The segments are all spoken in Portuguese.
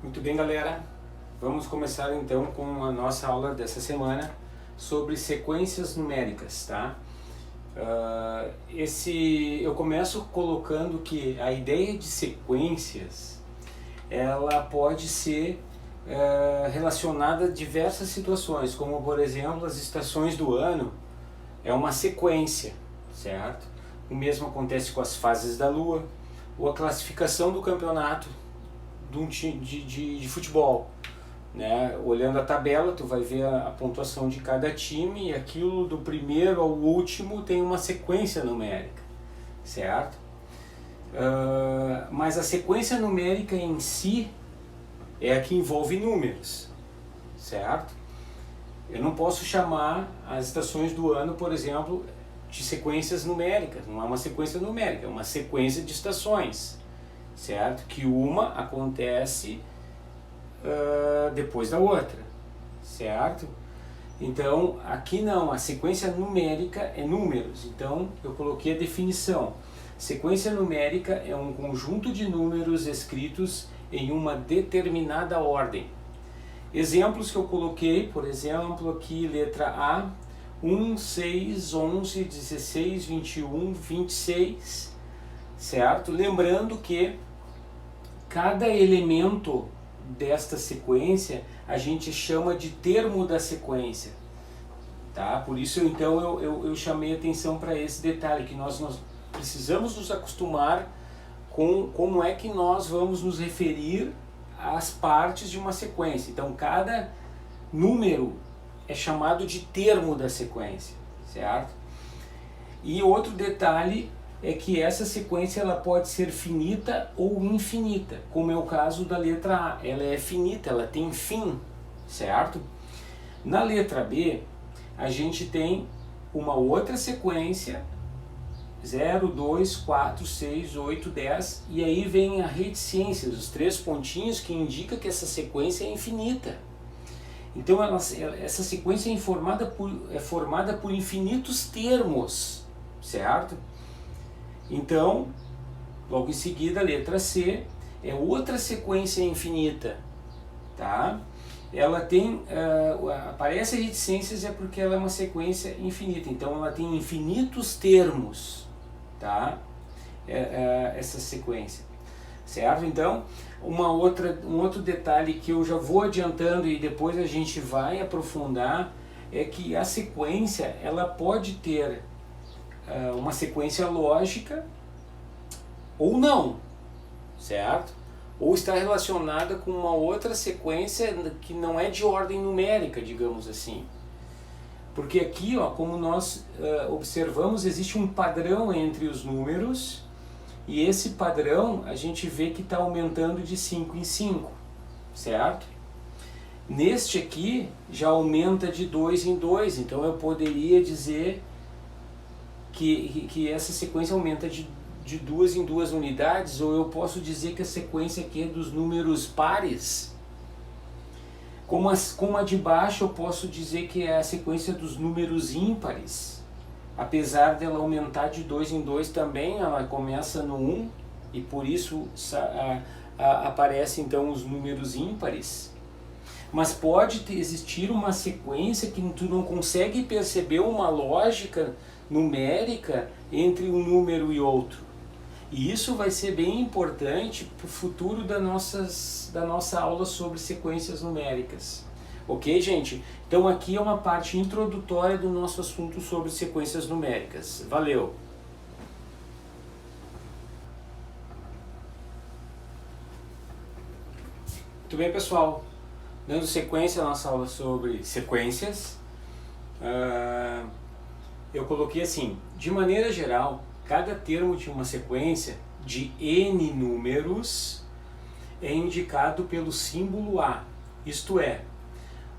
Muito bem, galera. Vamos começar então com a nossa aula dessa semana sobre sequências numéricas, tá? Eu começo colocando que a ideia de sequências ela pode ser relacionada a diversas situações, como por exemplo as estações do ano é uma sequência, certo? O mesmo acontece com as fases da Lua ou a classificação do campeonato de futebol, né? Olhando a tabela, tu vai ver a pontuação de cada time e aquilo do primeiro ao último tem uma sequência numérica, certo? Mas a sequência numérica em si é a que envolve números, certo? Eu não posso chamar as estações do ano, por exemplo, de sequências numéricas. Não é uma sequência numérica, é uma sequência de estações, certo? Que uma acontece depois da outra, certo? Então, aqui não, a sequência numérica é números. Então, eu coloquei a definição. Sequência numérica é um conjunto de números escritos em uma determinada ordem. Exemplos que eu coloquei, por exemplo, aqui letra A, 1, 6, 11, 16, 21, 26, certo? Lembrando que cada elemento desta sequência a gente chama de termo da sequência, tá? Por isso então eu chamei atenção para esse detalhe, que nós precisamos nos acostumar com como é que nós vamos nos referir às partes de uma sequência. Então cada número é chamado de termo da sequência, certo? E outro detalhe é que essa sequência ela pode ser finita ou infinita, como é o caso da letra A. Ela é finita, ela tem fim, certo? Na letra B, a gente tem uma outra sequência, 0, 2, 4, 6, 8, 10, e aí vem a reticências, os três pontinhos que indicam que essa sequência é infinita. Então essa sequência é formada por infinitos termos, certo? Então, logo em seguida, a letra C é outra sequência infinita, tá? Ela tem, aparece reticências é porque ela é uma sequência infinita, então ela tem infinitos termos, tá? Essa sequência, certo? Então, um outro detalhe que eu já vou adiantando e depois a gente vai aprofundar é que a sequência, ela pode ter uma sequência lógica ou não, certo? Ou está relacionada com uma outra sequência que não é de ordem numérica, digamos assim. Porque aqui, ó, como nós observamos, existe um padrão entre os números e esse padrão a gente vê que está aumentando de 5 em 5, certo? Neste aqui já aumenta de 2 em 2, então eu poderia dizer que essa sequência aumenta de 2 em 2 unidades, ou eu posso dizer que a sequência aqui é dos números pares. Como a de baixo, eu posso dizer que é a sequência dos números ímpares. Apesar dela aumentar de 2 em 2 também, ela começa no 1, e por isso aparecem então os números ímpares. Mas pode existir uma sequência que tu não consegue perceber uma lógica numérica entre um número e outro. E isso vai ser bem importante para o futuro da nossa aula sobre sequências numéricas. Ok, gente? Então aqui é uma parte introdutória do nosso assunto sobre sequências numéricas. Valeu! Muito bem, pessoal. Dando sequência à nossa aula sobre sequências, eu coloquei assim: de maneira geral, cada termo de uma sequência de n números é indicado pelo símbolo A, isto é,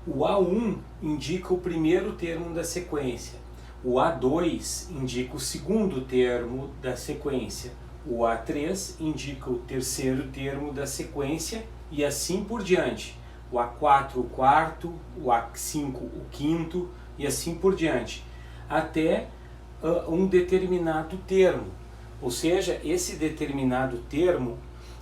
o A1 indica o primeiro termo da sequência, o A2 indica o segundo termo da sequência, o A3 indica o terceiro termo da sequência e assim por diante. O A4 o quarto, o A5 o quinto e assim por diante, até um determinado termo. Ou seja, esse determinado termo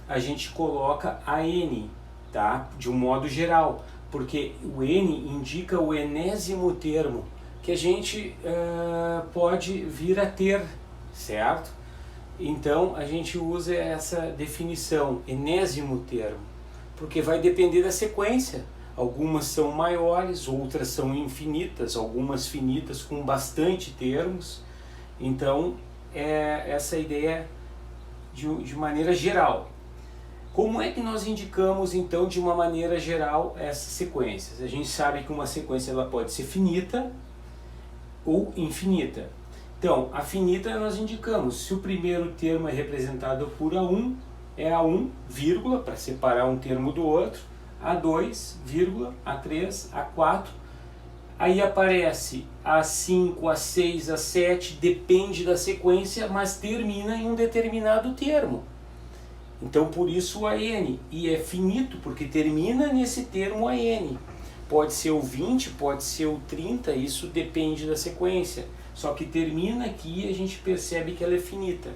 a gente coloca AN, tá? De um modo geral, porque o N indica o enésimo termo que a gente pode vir a ter, certo? Então a gente usa essa definição, enésimo termo, porque vai depender da sequência. Algumas são maiores, outras são infinitas, algumas finitas com bastante termos. Então essa ideia de maneira geral. Como é que nós indicamos então de uma maneira geral essas sequências? A gente sabe que uma sequência ela pode ser finita ou infinita. Então, a finita nós indicamos, se o primeiro termo é representado por A1, é A1, vírgula, para separar um termo do outro, A2, vírgula, A3, A4, aí aparece A5, A6, A7, depende da sequência, mas termina em um determinado termo. Então, por isso o AN, e é finito, porque termina nesse termo AN. Pode ser o 20, pode ser o 30, isso depende da sequência. Só que termina aqui e a gente percebe que ela é finita.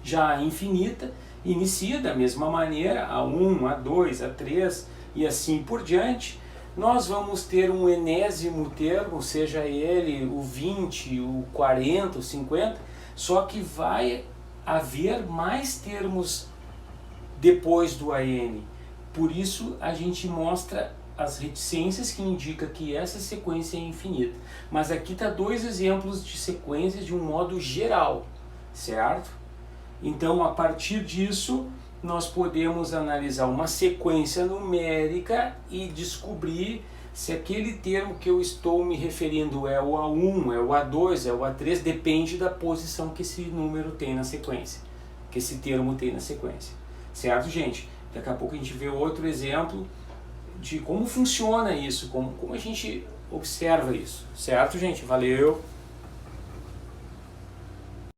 Já a infinita inicia da mesma maneira, A1, A2, A3 e assim por diante. Nós vamos ter um enésimo termo, seja ele o 20, o 40, o 50, só que vai haver mais termos depois do AN. Por isso a gente mostra as reticências que indicam que essa sequência é infinita. Mas aqui está dois exemplos de sequências de um modo geral, certo? Então, a partir disso, nós podemos analisar uma sequência numérica e descobrir se aquele termo que eu estou me referindo é o A1, é o A2, é o A3, depende da posição que esse número tem na sequência, que esse termo tem na sequência. Certo, gente? Daqui a pouco a gente vê outro exemplo de como funciona isso, como a gente observa isso. Certo, gente? Valeu!